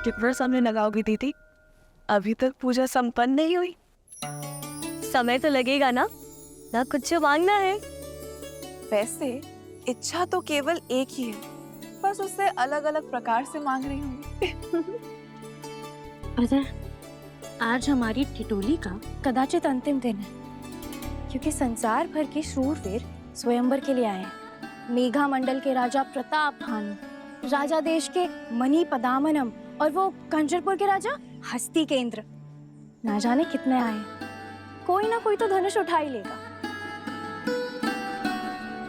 कितना समय लगाओगी दीदी? अभी तक पूजा संपन्न नहीं हुई। समय तो लगेगा ना कुछ मांगना है। वैसे इच्छा तो केवल एक ही है, बस उससे अलग अलग प्रकार से मांग रही हूँ। अगर आज हमारी ठिठोली का कदाचित अंतिम दिन है, क्योंकि संसार भर के शूरवीर स्वयंवर के लिए आए हैं। मेघा मंडल के राजा प्रताप भानु, राजा देश के मणि पदामनम और वो कंचरपुर के राजा हस्ती केंद्र, ना जाने कितने आए। कोई ना कोई तो धनुष उठा ही लेगा।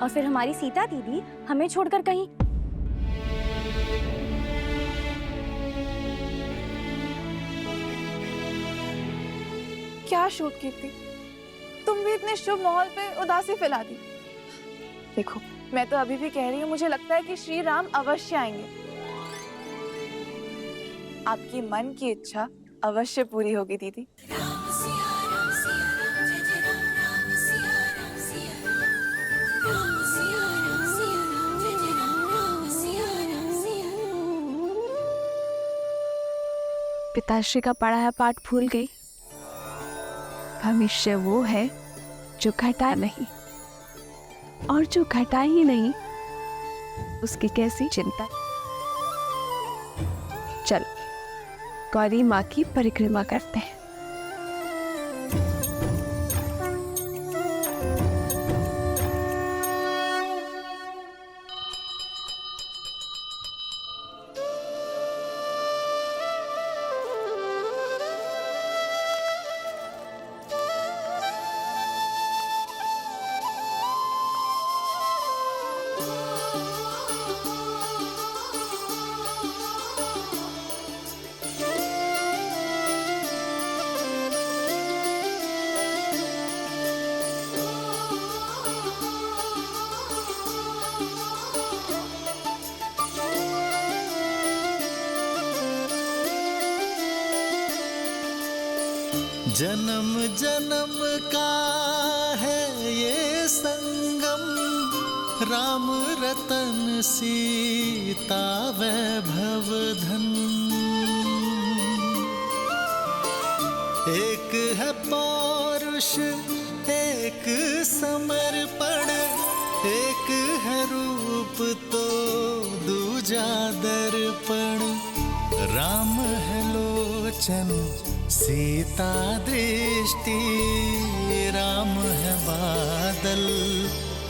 और फिर हमारी सीता दीदी हमें छोड़कर कहीं। क्या शूट कीर्ति, तुम भी इतने शुभ माहौल पे उदासी फैला दी। देखो, मैं तो अभी भी कह रही हूँ, मुझे लगता है कि श्री राम अवश्य आएंगे। आपकी मन की इच्छा अवश्य पूरी होगी दीदी। पिताश्री का पढ़ाया पाठ भूल गई। भविष्य वो है जो घटा नहीं, और जो घटा ही नहीं उसकी कैसी चिंता। चलो गौरी माँ की परिक्रमा करते हैं। जन्म जन्म का है ये संगम, राम रतन सीता वैभव धन। एक है पौरुष एक समर्पण, एक है रूप तो दूजा दर्पण। राम है लोचन सीता दृष्टि, राम है बादल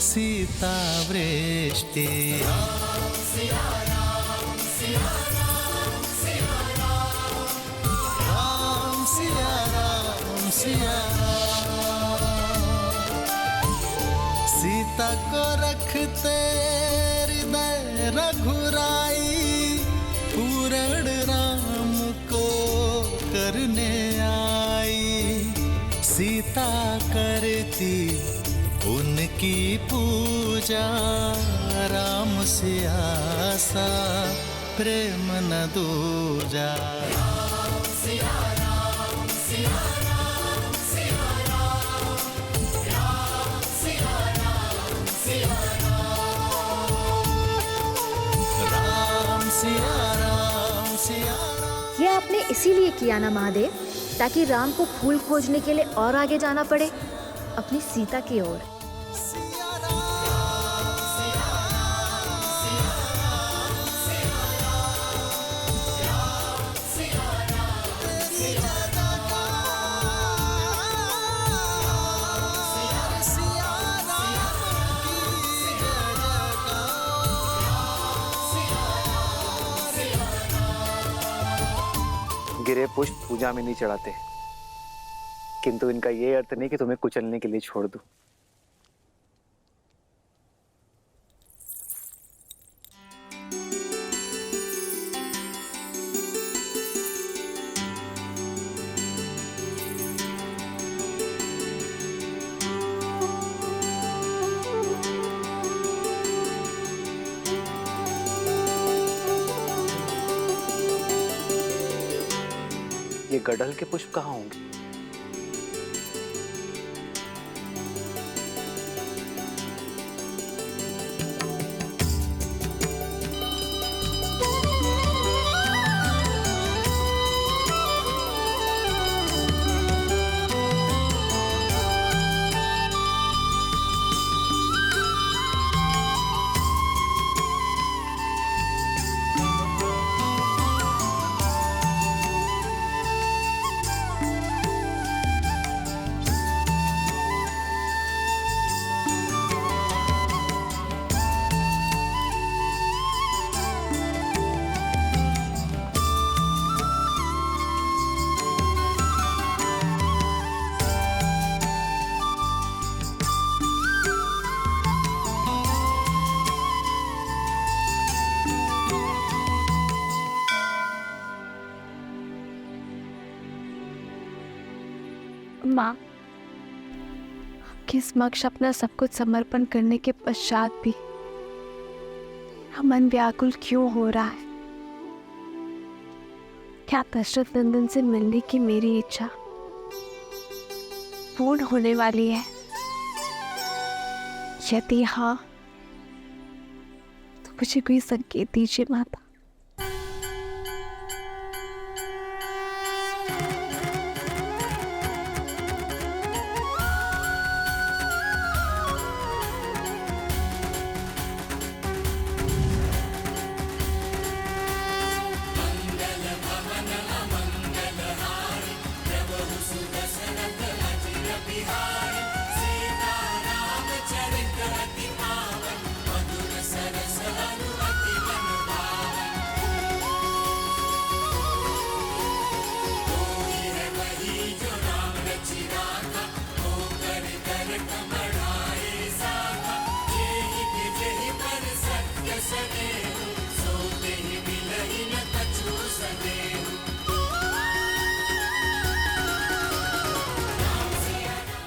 सीता वृष्टि। राम सिया राम सिया राम सिया राम, राम सिया राम सिया राम। सीता को रखते हृदय रघुराई, पूर्ण राम को करने आई। सीता करती उनकी पूजा, राम से आसा प्रेम न दूजा। राम सिया राम सिया राम सिया राम, राम सिया राम सिया राम, राम सिया राम सिया राम। ये आपने इसीलिए किया ना महादेव, ताकि राम को फूल खोजने के लिए और आगे जाना पड़े, अपनी सीता की ओर। गिरे पुष्प पूजा में नहीं चढ़ाते, किंतु इनका ये अर्थ नहीं कि तुम्हें कुचलने के लिए छोड़ दूं। ये गड़हल के पुष्प कहाँ होंगे? माँ, आपके समक्ष अपना सब कुछ समर्पण करने के पश्चात भी मन व्याकुल क्यों हो रहा है? क्या दशरथ नंदन से मिलने की मेरी इच्छा पूर्ण होने वाली है? यदि हाँ, तो मुझे कोई संकेत दीजिए माता।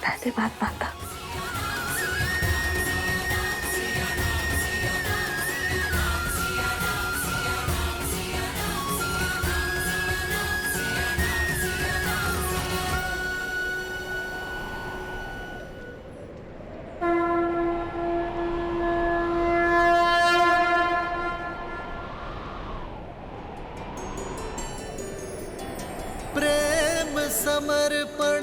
धन्यवाद माता। प्रेम समर्पण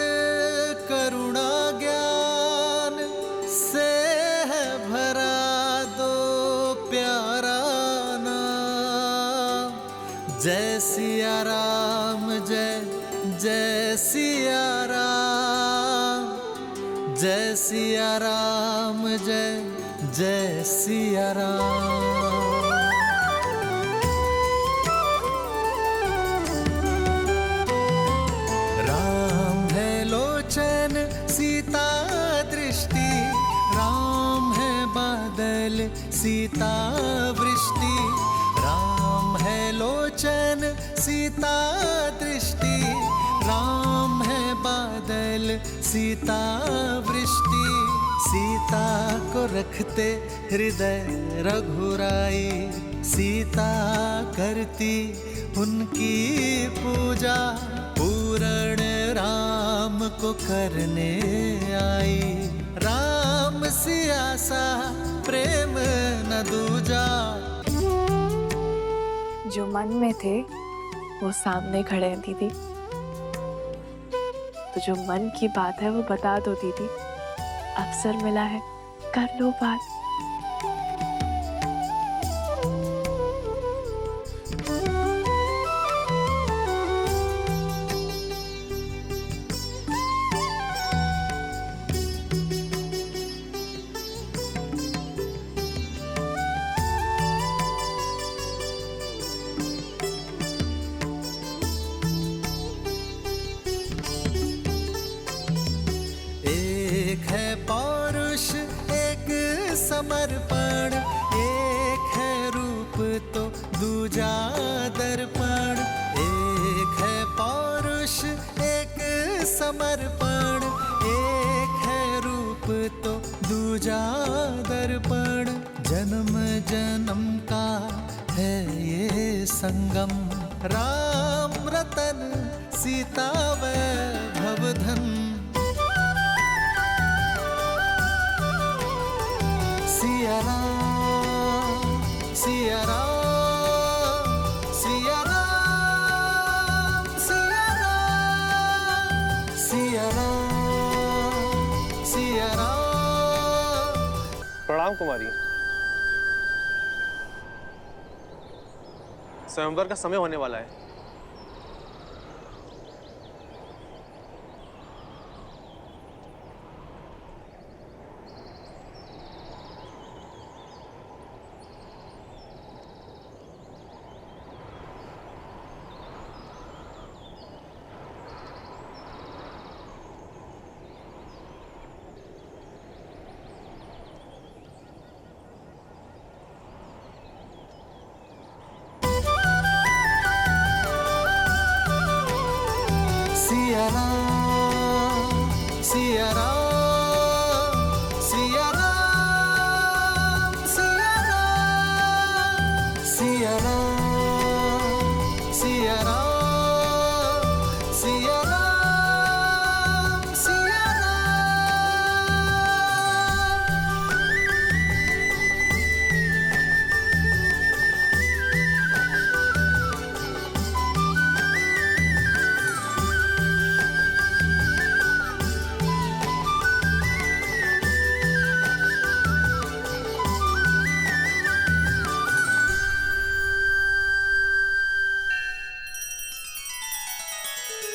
करुणा ज्ञान से है भरा दो प्यारा नाम। जय सिया राम, जय जय सिया राम, जय सिया राम, जय जय सिया राम। सीता दृष्टि, राम है बादल सीता वृष्टि। राम है लोचन सीता दृष्टि, राम है बादल सीता वृष्टि। सीता को रखते हृदय रघुराई, सीता करती उनकी पूजा। पूर्ण राम को करने आई, राम सिया सा प्रेम न दूजा। जो मन में थे वो सामने खड़े हैं दीदी, तो जो मन की बात है वो बता दो दीदी। अवसर मिला है, कर लो बात। समर्पण एक है रूप तो दूजा दर्पण। एक है पौरुष एक समर्पण, एक है रूप तो दूजा दर्पण। जन्म जन्म का है ये संगम, राम रतन सीता वैभव धन। सिया राम, सिया राम, सिया राम, सिया राम, सिया राम, सिया राम। प्रणाम कुमारी। स्वयंवर का समय होने वाला है। सिया राम, सिया राम सिया राम सिया राम सिया राम सिया राम सिया राम सिया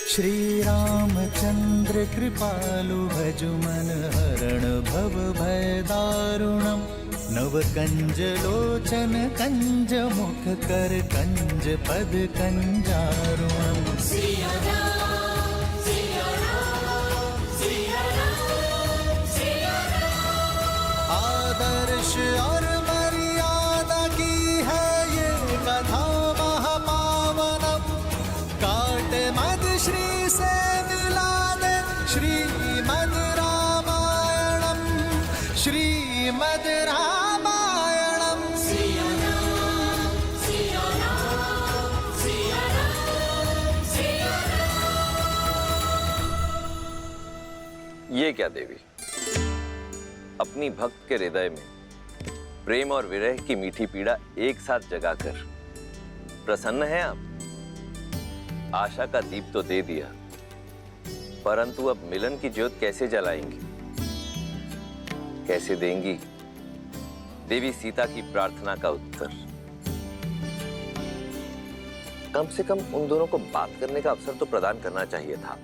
श्री रामचंद्र कृपालु भजु मन हरण भव भय दारुणम नव कंज लोचन कंज मुख कर कंज पद कंजारुणम आदर्श और मर्यादा की है ये कथा महापावनम काट मद श्री से मिला दे श्रीमद रामायणम श्रीमद रामायणम ये क्या देवी, अपनी भक्त के हृदय में प्रेम और विरह की मीठी पीड़ा एक साथ जगाकर प्रसन्न हैं आप? आशा का दीप तो दे दिया, परंतु अब मिलन की ज्योत कैसे जलाएंगी, कैसे देंगी देवी सीता की प्रार्थना का उत्तर? कम से कम उन दोनों को बात करने का अवसर तो प्रदान करना चाहिए था।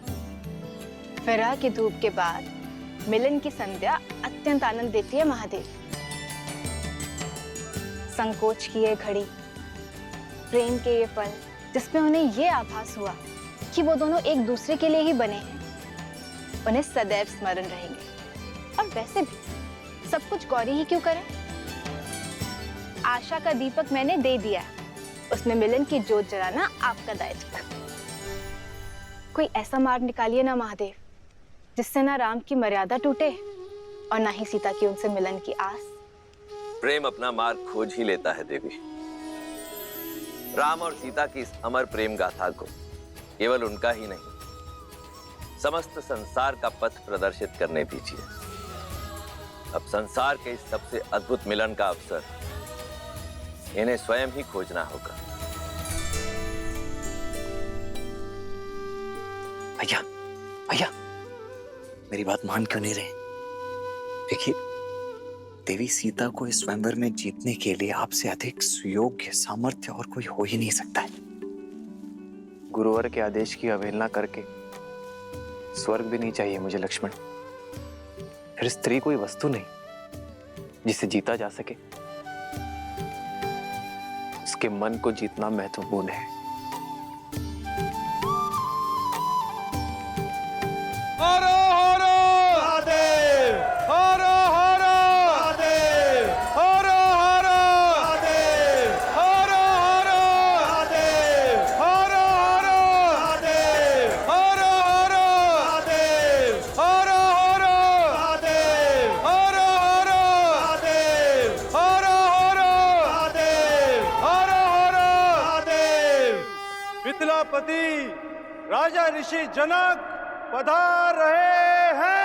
विरह की धूप के बाद मिलन की संध्या अत्यंत आनंद देती है महादेव। संकोच की ये घड़ी, प्रेम के ये पल, जिसमें उन्हें ये आभास हुआ कि वो दोनों एक दूसरे के लिए ही बने हैं, उन्हें सदैव स्मरण रहेंगे। और वैसे भी सब कुछ गौरी ही क्यों करे? आशा का दीपक मैंने दे दिया, उसमें मिलन की ज्योत जलाना आपका दायित्व। कोई ऐसा मार्ग निकालिए ना महादेव, जिससे ना राम की मर्यादा टूटे और ना ही सीता की उनसे मिलन की आस। प्रेम अपना मार्ग खोज ही लेता है देवी। राम और सीता की इस अमर प्रेम गाथा को केवल उनका ही नहीं, समस्त संसार का पथ प्रदर्शित करने दीजिए। अब संसार के इस सबसे अद्भुत मिलन का अवसर इन्हें स्वयं ही खोजना होगा। भैया भैया, मेरी बात मान क्यों नहीं रहे? देखिए, देवी सीता को इस स्वयंवर में जीतने के लिए आपसे अधिक सुयोग्य सामर्थ्य और कोई हो ही नहीं सकता है। गुरुवर के आदेश की अवहेलना करके स्वर्ग भी नहीं चाहिए मुझे लक्ष्मण। फिर स्त्री कोई वस्तु नहीं जिसे जीता जा सके, उसके मन को जीतना महत्वपूर्ण है। मिथिलापति राजा ऋषि जनक पधार रहे हैं।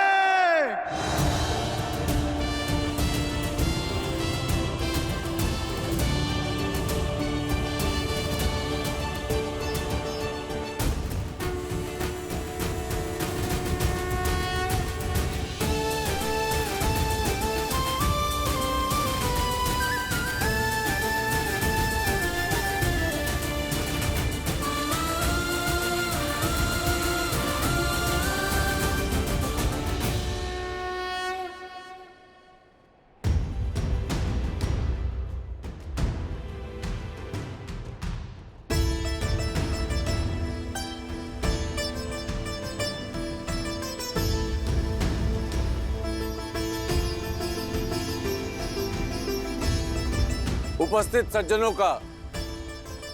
उपस्थित सज्जनों का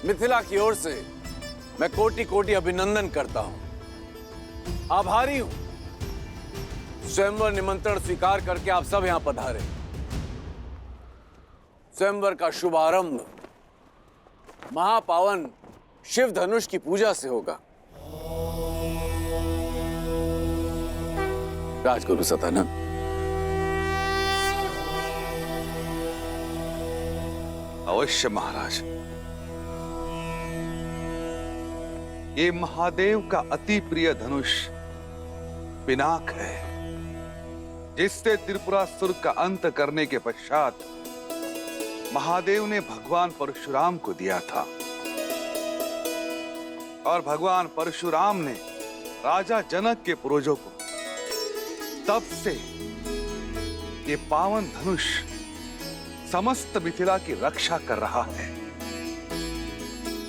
मिथिला की ओर से मैं कोटि कोटि अभिनंदन करता हूं। आभारी हूं स्वयंवर निमंत्रण स्वीकार करके आप सब यहां पधारे। स्वयंवर का शुभारंभ महापावन शिव धनुष की पूजा से होगा। राजगुरु सतानंद, अवश्य महाराज। ये महादेव का अति प्रिय धनुष पिनाक है, जिससे त्रिपुरासुर का अंत करने के पश्चात महादेव ने भगवान परशुराम को दिया था और भगवान परशुराम ने राजा जनक के पूर्वजों को। तब से ये पावन धनुष समस्त मिथिला की रक्षा कर रहा है।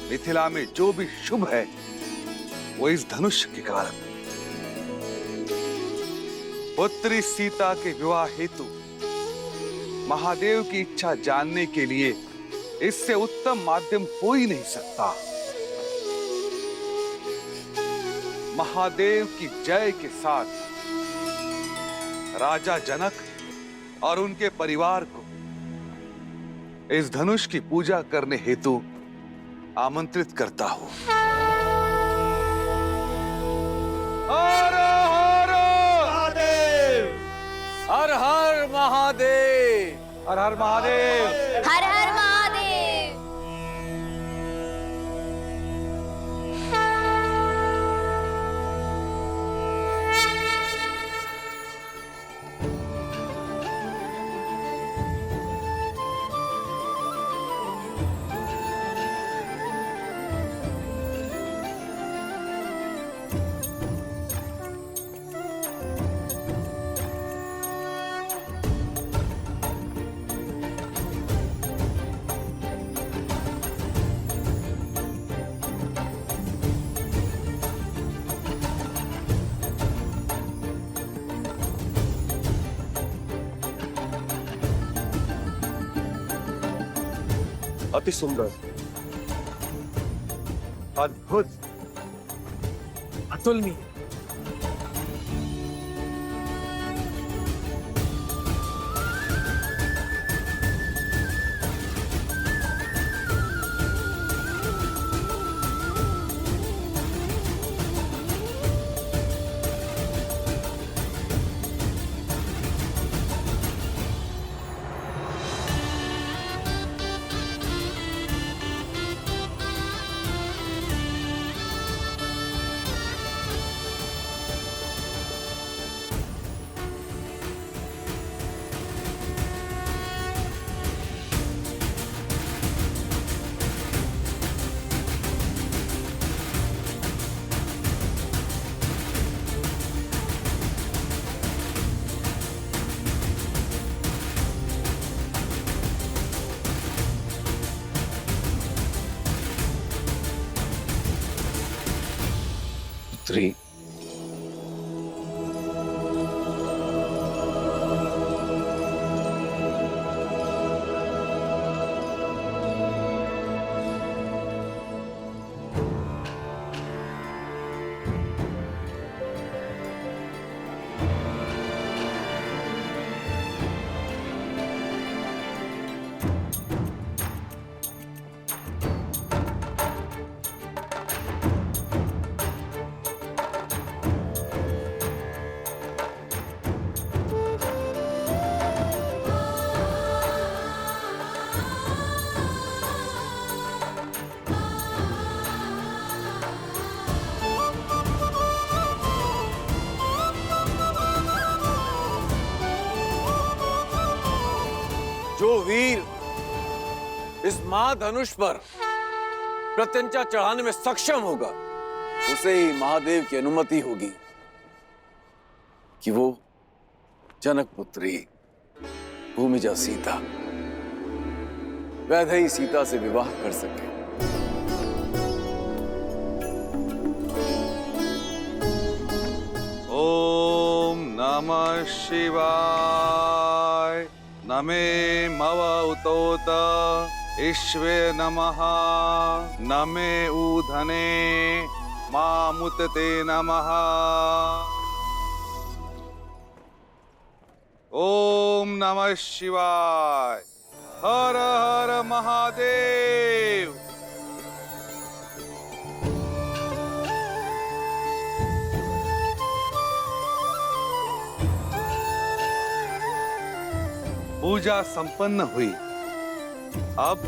मिथिला में जो भी शुभ है वो इस धनुष के कारण। पुत्री सीता के विवाह हेतु महादेव की इच्छा जानने के लिए इससे उत्तम माध्यम हो ही नहीं सकता। महादेव की जय के साथ राजा जनक और उनके परिवार को इस धनुष की पूजा करने हेतु आमंत्रित करता हूं। हर हर महादेव, हर हर महादेव, हर हर महादेव। अति सुंदर, अद्भुत, अतुलनीय। पुत्री, जो वीर इस महाधनुष पर प्रत्यंचा चढ़ाने में सक्षम होगा, उसे ही महादेव की अनुमति होगी कि वो जनक पुत्री भूमिजा सीता, वैदेही सीता से विवाह कर सके। ओम नमः शिवाय। नमे मव उतोत ईश्वे नमः। नमे ऊधने मामुतते नमः। ओम नमः शिवाय। हर हर महादेव। पूजा संपन्न हुई। अब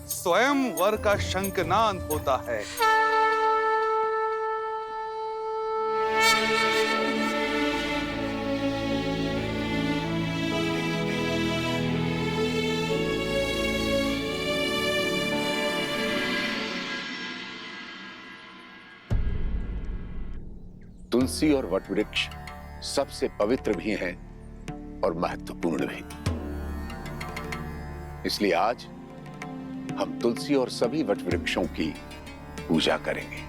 स्वयं वर का शंखनाद होता है। तुलसी और वटवृक्ष सबसे पवित्र भी हैं और महत्वपूर्ण भी। इसलिए आज हम तुलसी और सभी वटवृक्षों की पूजा करेंगे।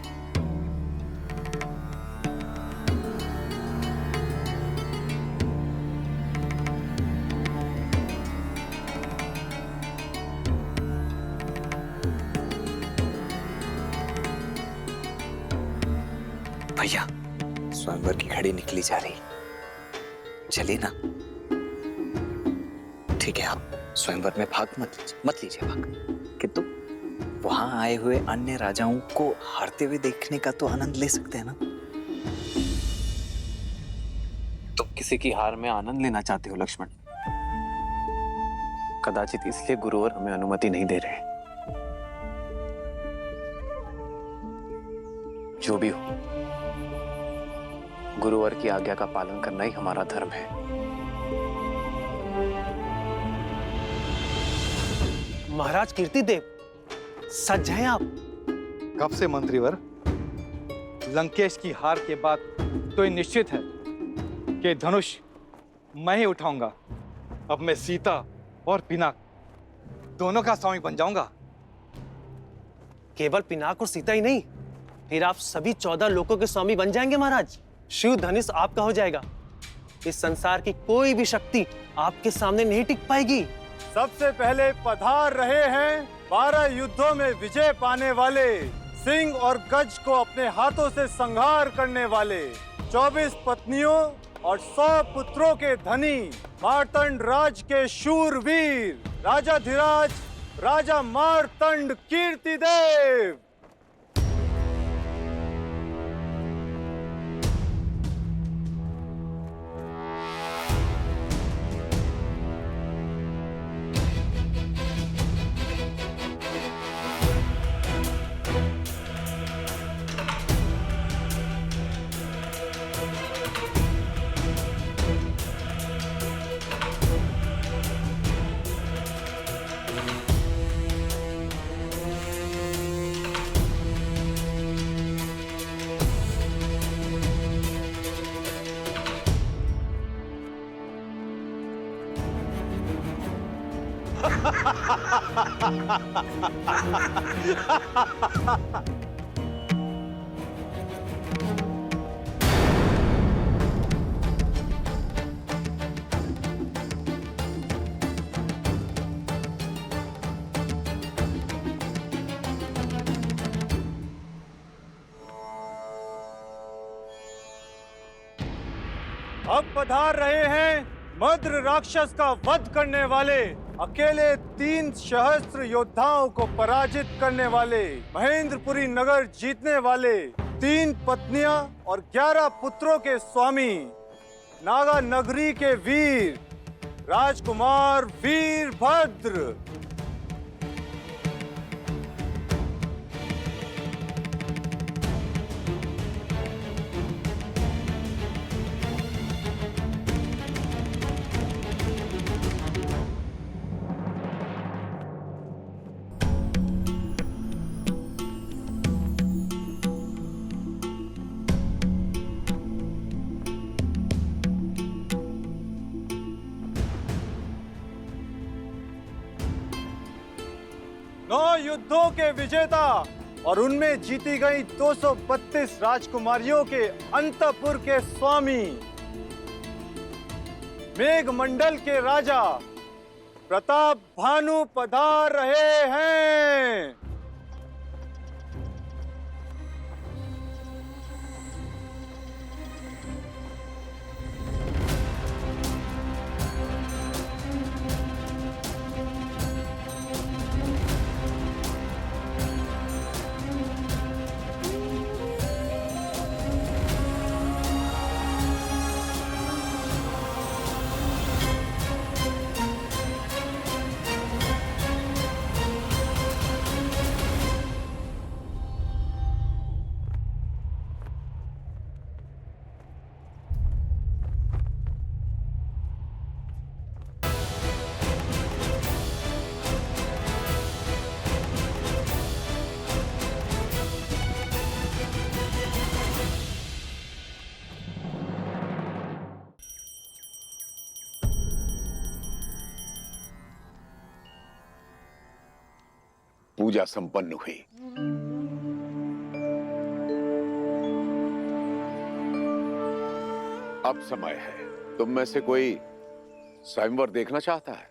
भैया, स्वयंवर की घड़ी निकली जा रही, चलिए ना। ठीक है, आप स्वयंवर में भाग मत लीजिए भाग, किंतु वहां आए हुए अन्य राजाओं को हारते हुए देखने का तो आनंद ले सकते हैं ना। तुम किसी की हार में आनंद लेना चाहते हो लक्ष्मण? कदाचित इसलिए गुरुवर हमें अनुमति नहीं दे रहे। जो भी हो, गुरुवर की आज्ञा का पालन करना ही हमारा धर्म है। महाराज कीर्तिदेव, सच हैं आप? कब से मंत्रीवर? लंकेश की हार के बाद तो ये निश्चित है कि धनुष मैं ही उठाऊंगा। अब मैं सीता और पिनाक दोनों का स्वामी बन जाऊंगा। केवल पिनाक और सीता ही नहीं, फिर आप सभी 14 लोकों के स्वामी बन जाएंगे महाराज। शिव धनुष आपका हो जाएगा। इस संसार की कोई भी शक्ति आपके सामने नहीं टिक पाएगी। सबसे पहले पधार रहे हैं 12 युद्धों में विजय पाने वाले, सिंह और गज को अपने हाथों से संहार करने वाले, 24 पत्नियों और 100 पुत्रों के धनी, मार्तंड राज के शूरवीर, राजाधिराज राजा मार्तंड कीर्तिदेव। अब पधार रहे हैं मद्र राक्षस का वध करने वाले, अकेले 3 सहस्त्र योद्धाओं को पराजित करने वाले, महेंद्रपुरी नगर जीतने वाले, 3 पत्नियां और 11 पुत्रों के स्वामी, नागा नगरी के वीर, राजकुमार वीरभद्र। युद्धों के विजेता और उनमें जीती गई 232 राजकुमारियों के अंतपुर के स्वामी, मेघमंडल के राजा प्रताप भानु पधार रहे हैं। पूजा संपन्न हुई। अब समय है, तुम में से कोई स्वयंवर देखना चाहता है?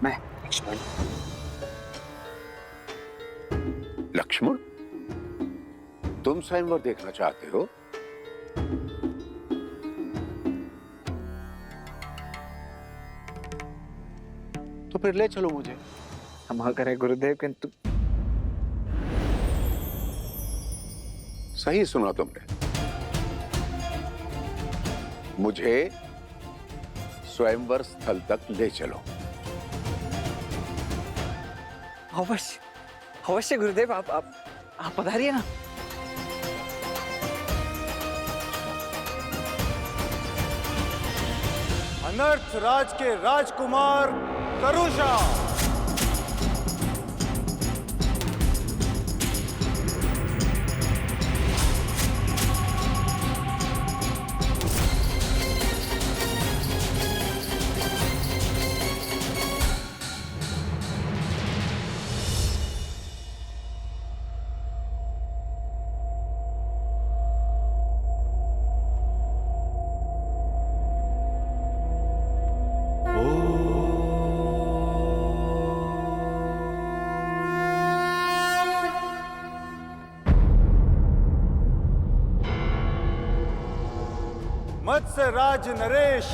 मैं लक्ष्मण। लक्ष्मण, तुम स्वयंवर देखना चाहते हो? तो फिर ले चलो मुझे। क्षमा करें गुरुदेव, किंतु सही सुना तुमने, मुझे स्वयंवर स्थल तक ले चलो। अवश्य अवश्य गुरुदेव, आप पधारिए ना। अनर्थ राज के राजकुमार करुषा। मत्स्य राज नरेश,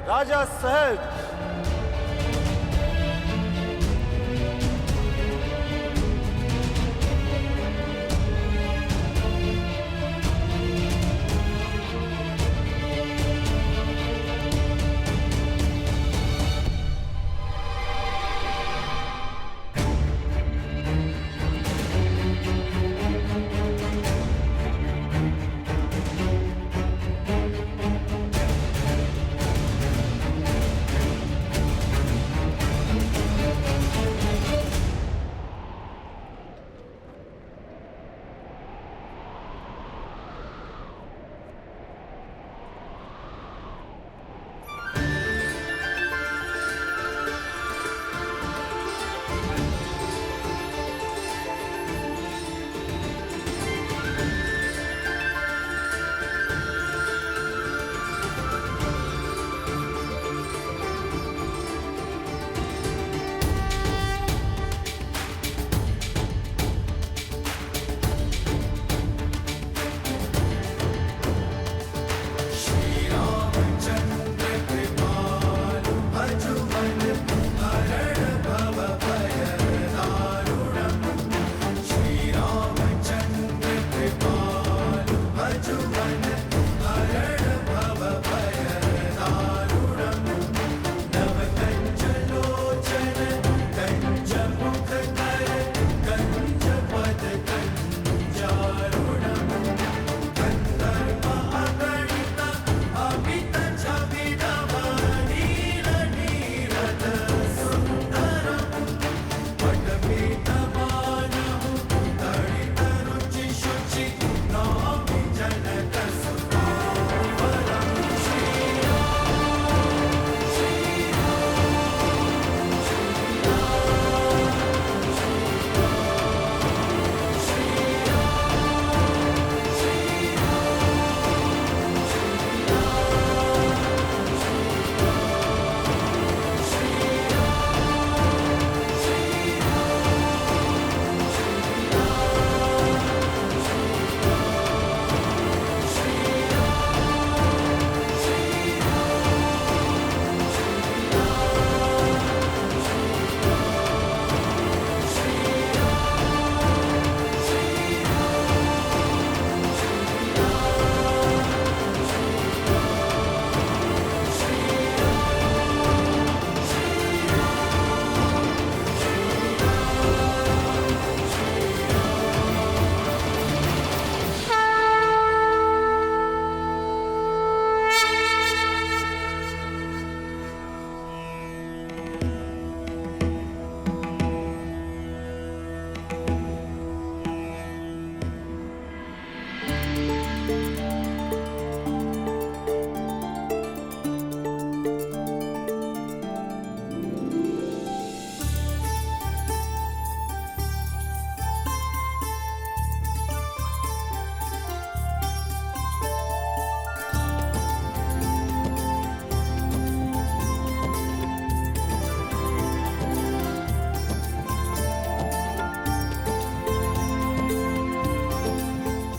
राजा सहज।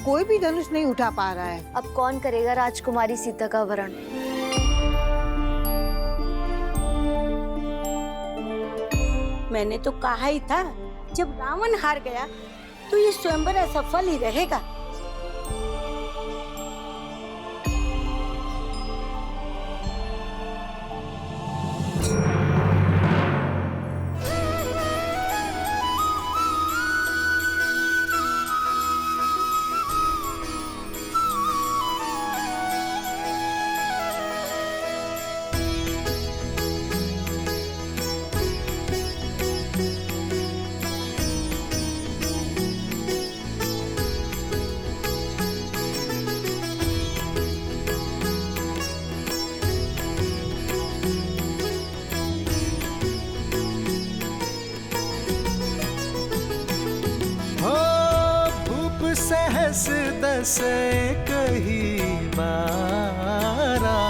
कोई भी धनुष नहीं उठा पा रहा है। अब कौन करेगा राजकुमारी सीता का वरण? मैंने तो कहा ही था, जब रावण हार गया तो ये स्वयंवर असफल ही रहेगा। सहस दस कही बारा,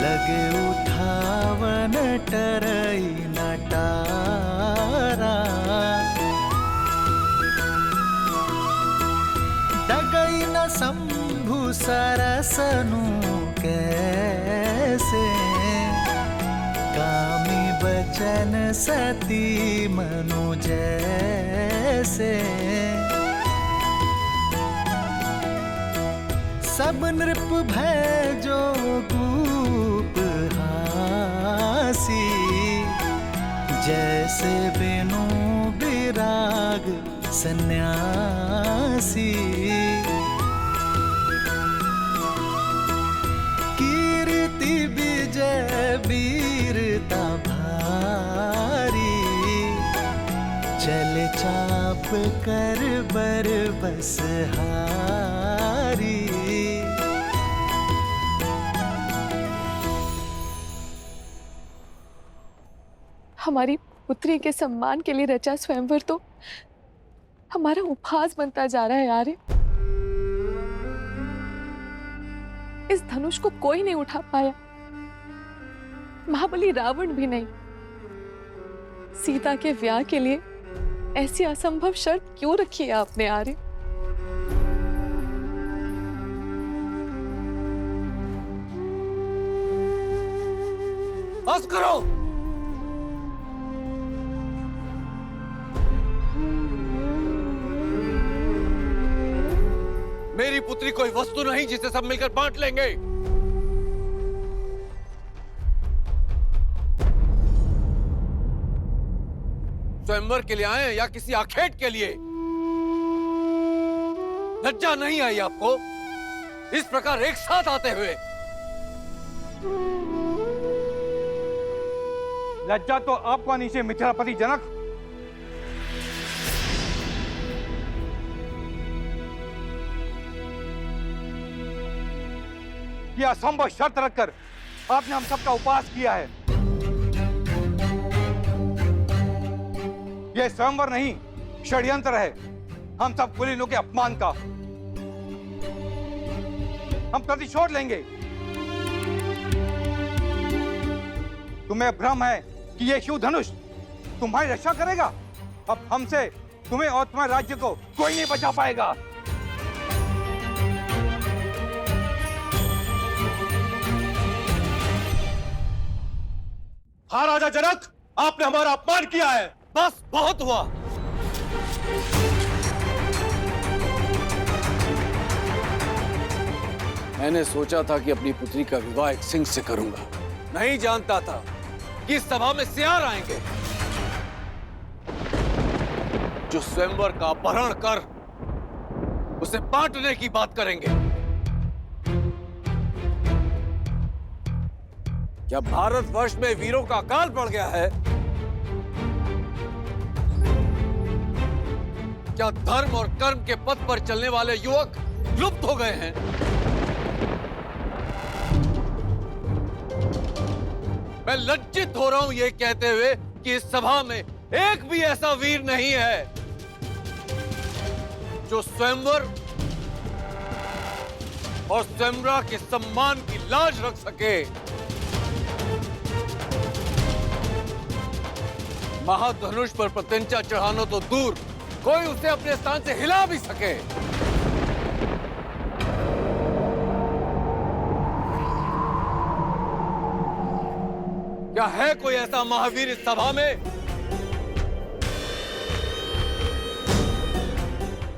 लगे उठावन टरई नटारा। डगई न शंभु सरसनु कैसे, कामी बचन सती मनु जैसे। सब नृप भय जो कूप हासी, जैसे बिनु विराग सन्यासी। कीर्ति विजय वीरता भारी, चल चाप कर बर बस हारी। हमारी पुत्री के सम्मान के लिए रचा स्वयंवर तो हमारा उपहास बनता जा रहा है यार। इस धनुष को कोई नहीं उठा पाया, महाबली रावण भी नहीं। सीता के विवाह के लिए ऐसी असंभव शर्त क्यों रखी है आपने आर्य? बस करो। मेरी पुत्री कोई वस्तु नहीं जिसे सब मिलकर बांट लेंगे। स्वयंवर के लिए आए या किसी आखेट के लिए? लज्जा नहीं आई आपको इस प्रकार एक साथ आते हुए? लज्जा तो आपको आनी चाहिए मिथिलापति जनक। यह असंभव शर्त रखकर आपने हम सबका उपवास किया है। यह स्वयंवर नहीं, षड्यंत्र है हम सब कुलीनों के अपमान का। हम प्रतिशोध लेंगे। तुम्हें भ्रम है कि यह शिव धनुष तुम्हारी रक्षा करेगा। अब हमसे तुम्हें और तुम्हारे राज्य को कोई नहीं बचा पाएगा। हाँ राजा जनक, आपने हमारा अपमान किया है। बस बहुत हुआ। मैंने सोचा था कि अपनी पुत्री का विवाह एक सिंह से करूंगा। नहीं जानता था कि इस सभा में सियार आएंगे जो स्वयंवर का अपहरण कर उसे बांटने की बात करेंगे। क्या भारतवर्ष में वीरों का अकाल पड़ गया है? क्या धर्म और कर्म के पथ पर चलने वाले युवक लुप्त हो गए हैं? मैं लज्जित हो रहा हूं ये कहते हुए कि इस सभा में एक भी ऐसा वीर नहीं है जो स्वयंवर और स्वयंवरा के सम्मान की लाज रख सके। महाधनुष पर प्रत्यंचा चढ़ाना तो दूर, कोई उसे अपने स्थान से हिला भी सके। क्या है कोई ऐसा महावीर इस सभा में?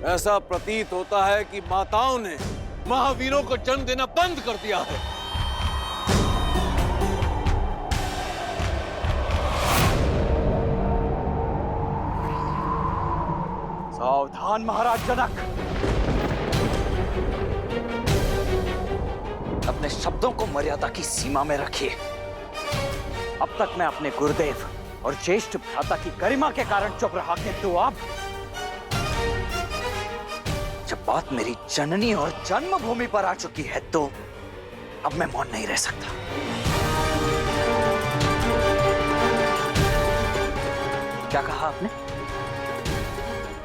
ऐसा प्रतीत होता है कि माताओं ने महावीरों को जन्म देना बंद कर दिया है। सावधान महाराज जनक, अपने शब्दों को मर्यादा की सीमा में रखिए। अब तक मैं अपने गुरुदेव और ज्येष्ठ भ्राता की गरिमा के कारण चुप रहा, किंतु अब जब बात मेरी जननी और जन्मभूमि पर आ चुकी है तो अब मैं मौन नहीं रह सकता। क्या कहा आपने?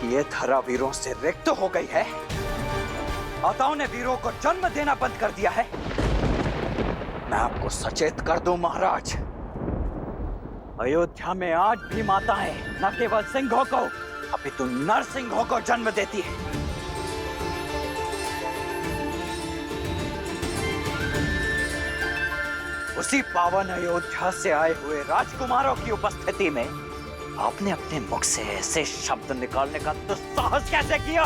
ये धरा वीरों से रिक्त हो गई है? माताओं ने वीरों को जन्म देना बंद कर दिया है? मैं आपको सचेत कर दूं महाराज, अयोध्या में आज भी माताएं न केवल सिंहों को अपितु नरसिंहों को जन्म देती है। उसी पावन अयोध्या से आए हुए राजकुमारों की उपस्थिति में आपने अपने मुख से ऐसे शब्द निकालने का दुस्साहस कैसे किया?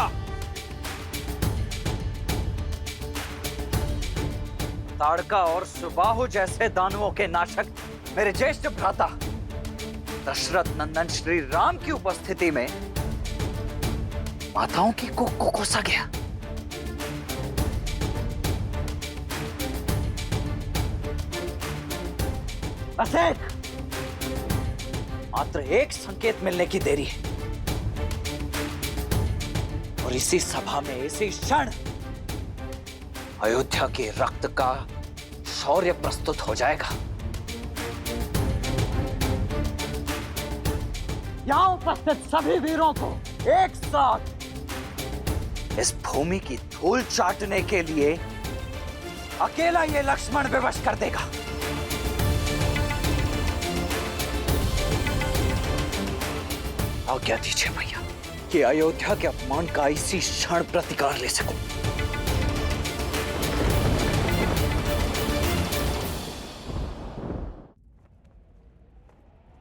ताड़का और सुबाहु जैसे दानवों के नाशक मेरे ज्येष्ठ भ्राता दशरथ नंदन श्री राम की उपस्थिति में माताओं की को कोसा गया। बस मात्र एक संकेत मिलने की देरी है और इसी सभा में इसी क्षण अयोध्या के रक्त का शौर्य प्रस्तुत हो जाएगा। यहां उपस्थित सभी वीरों को एक साथ इस भूमि की धूल चाटने के लिए अकेला ये लक्ष्मण विवश कर देगा। आज्ञा दीजिए भैया कि अयोध्या के अपमान का इसी क्षण प्रतिकार ले सकूं।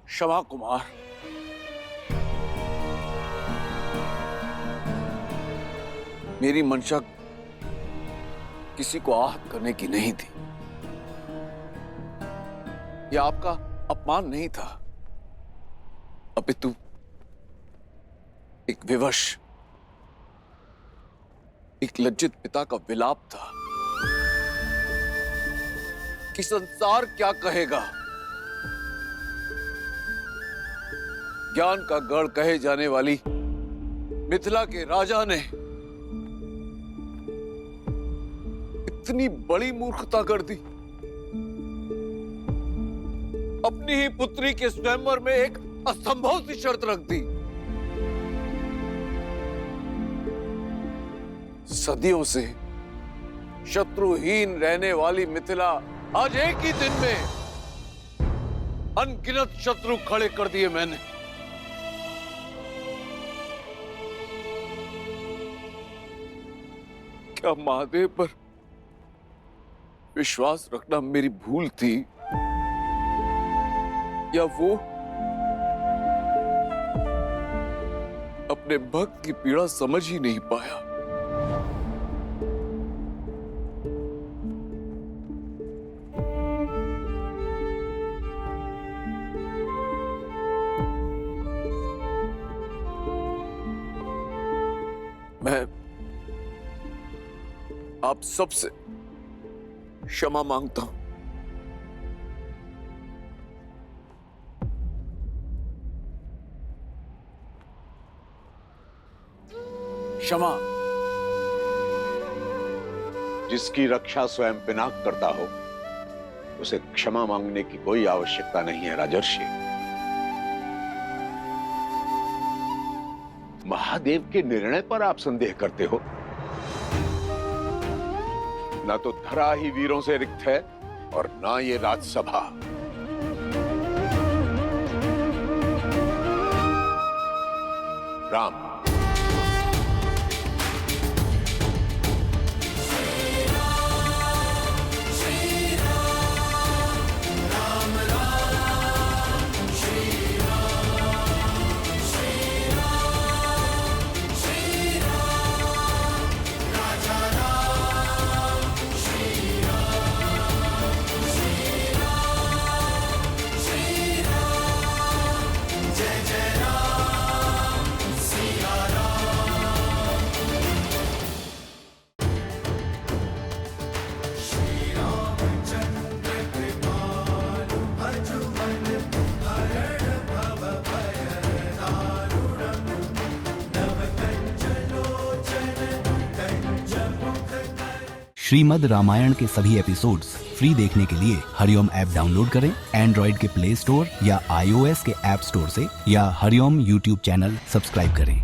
क्षमा कुमार, मेरी मंशा किसी को आहत करने की नहीं थी। यह आपका अपमान नहीं था, अपितु एक विवश, एक लज्जित पिता का विलाप था कि संसार क्या कहेगा। ज्ञान का गढ़ कहे जाने वाली मिथिला के राजा ने इतनी बड़ी मूर्खता कर दी। अपनी ही पुत्री के स्वयंवर में एक असंभव सी शर्त रख दी। सदियों से शत्रुहीन रहने वाली मिथिला आज एक ही दिन में अनगिनत शत्रु खड़े कर दिए मैंने। क्या महादेव पर विश्वास रखना मेरी भूल थी या वो अपने भक्त की पीड़ा समझ ही नहीं पाया? मैं आप सबसे क्षमा मांगता हूं। क्षमा। जिसकी रक्षा स्वयं पिनाक करता हो उसे क्षमा मांगने की कोई आवश्यकता नहीं है राजर्षि। महादेव के निर्णय पर आप संदेह करते हो। ना तो धरा ही वीरों से रिक्त है और ना ये राजसभा। राम, श्रीमद् रामायण के सभी एपिसोड्स फ्री देखने के लिए हरिओम ऐप डाउनलोड करें एंड्रॉइड के प्ले स्टोर या iOS के ऐप स्टोर से, या हरिओम यूट्यूब चैनल सब्सक्राइब करें।